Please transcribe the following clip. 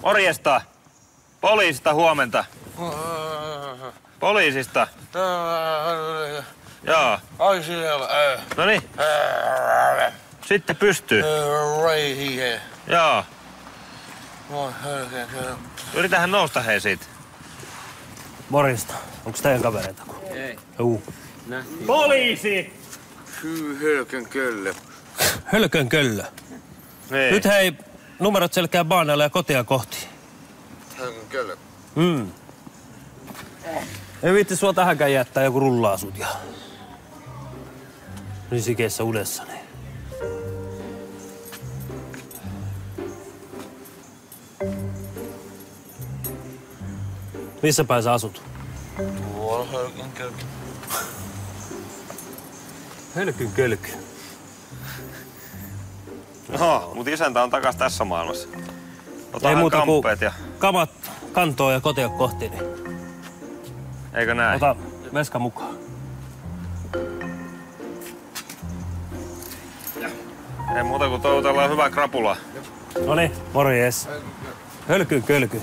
Morjesta. Poliisista huomenta. Poliisista. Joo. Ai siellä. Noniin. Sitten pystyy. Joo. Yritähän nousta hei siitä. Morjesta. Onks teidän kavereita? Ei. Juu. Nähtiin. Poliisi! Hölkön kölle. Hölkön köllö. Niin. Nyt hei, numerot selkää baanalle ja kotia kohti. Hölkön kölle. Ei viitti sua tähänkään jättää, joku rullaa sut ja... Niin sikeessä unessani. Missä päin sä asut? Tuolla hölkön kölle. Hölkyn kölky. Joo, mut isäntä on takas tässä maailmassa. Ei Otahan muuta kuin kamppeet ja... kamat kantoon ja kotia kohti, niin Eikö näin? ota veska mukaan. Ei muuta kuin toivotellaan hyvää krapulaa. Noniin, morjes. Hölkyn kölky.